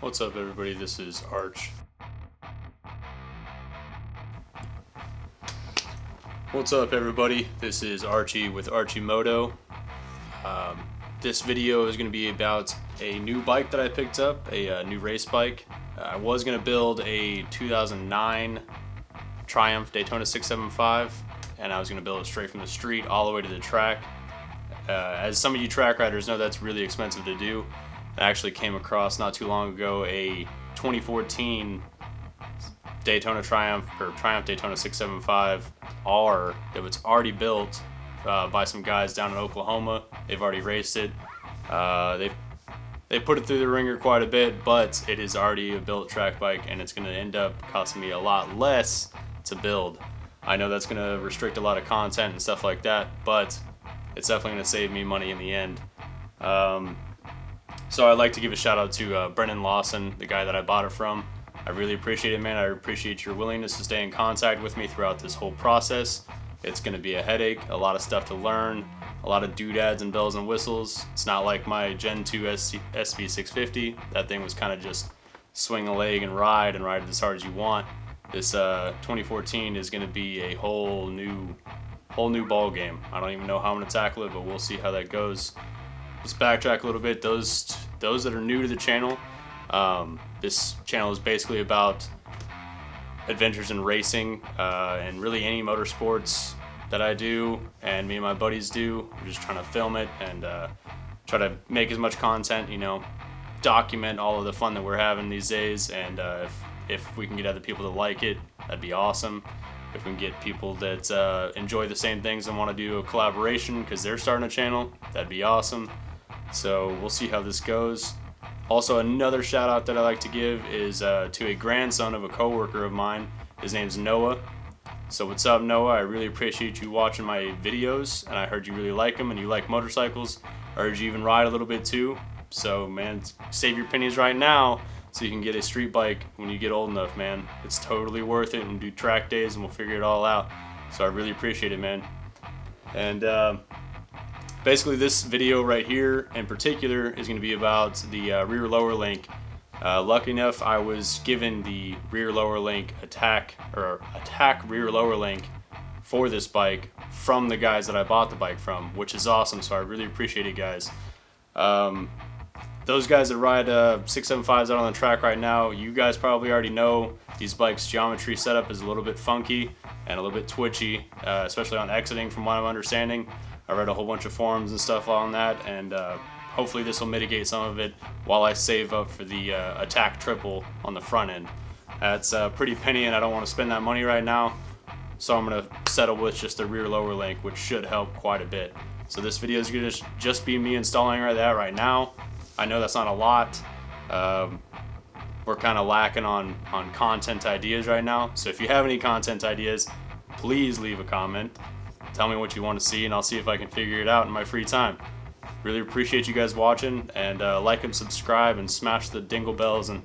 What's up, everybody? This is Arch. What's up, everybody? This is Archie with Archimoto. This video is going to be about a new bike that I picked up, a new race bike. I was going to build a 2009 Triumph Daytona 675, and I was going to build it straight from the street all the way to the track. As some of you track riders know, that's really expensive to do. I actually came across not too long ago a 2014 Daytona Triumph, or Triumph Daytona 675R, that was already built by some guys down in Oklahoma. They've already raced it. They put it through the ringer quite a bit, but it is already a built track bike, and it's going to end up costing me a lot less to build. I know that's going to restrict a lot of content and stuff like that, but it's definitely going to save me money in the end. So I'd like to give a shout out to Brennan Lawson, the guy that I bought it from. I really appreciate it, man. I appreciate your willingness to stay in contact with me throughout this whole process. It's going to be a headache, a lot of stuff to learn, a lot of doodads and bells and whistles. It's not like my Gen 2 SV650. That thing was kind of just swing a leg and ride it as hard as you want. This 2014 is going to be a whole new ball game. I don't even know how I'm going to tackle it, but we'll see how that goes. Let's backtrack a little bit. Those that are new to the channel, this channel is basically about adventures in racing and really any motorsports that I do and me and my buddies do. We're just trying to film it and try to make as much content, document all of the fun that we're having these days. And if we can get other people to like it, that'd be awesome. If we can get people that enjoy the same things and want to do a collaboration because they're starting a channel, that'd be awesome. So we'll see how this goes. Also, another shout out that I like to give is to a grandson of a coworker of mine. His name's Noah. So what's up, Noah? I really appreciate you watching my videos, and I heard you really like them and you like motorcycles. I heard you even ride a little bit too. So man, save your pennies right now so you can get a street bike when you get old enough, man. It's totally worth it, and do track days and we'll figure it all out. So I really appreciate it, man. And basically, this video right here in particular is going to be about the rear lower link. Lucky enough, I was given the rear lower link attack rear lower link for this bike from the guys that I bought the bike from, which is awesome. So I really appreciate it, guys. Those guys that ride 675s out on the track right now, you guys probably already know these bikes' geometry setup is a little bit funky and a little bit twitchy, especially on exiting, from what I'm understanding. I read a whole bunch of forums and stuff on that, and hopefully this will mitigate some of it while I save up for the attack triple on the front end. That's pretty penny, and I don't want to spend that money right now, so I'm going to settle with just the rear lower link, which should help quite a bit. So this video is going to just be me installing that right now. I know that's not a lot. We're kind of lacking on content ideas right now, so if you have any content ideas, please leave a comment. Tell me what you want to see, and I'll see if I can figure it out in my free time. Really appreciate you guys watching, and like and subscribe and smash the dingle bells and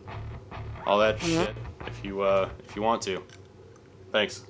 all that shit if you want to. Thanks.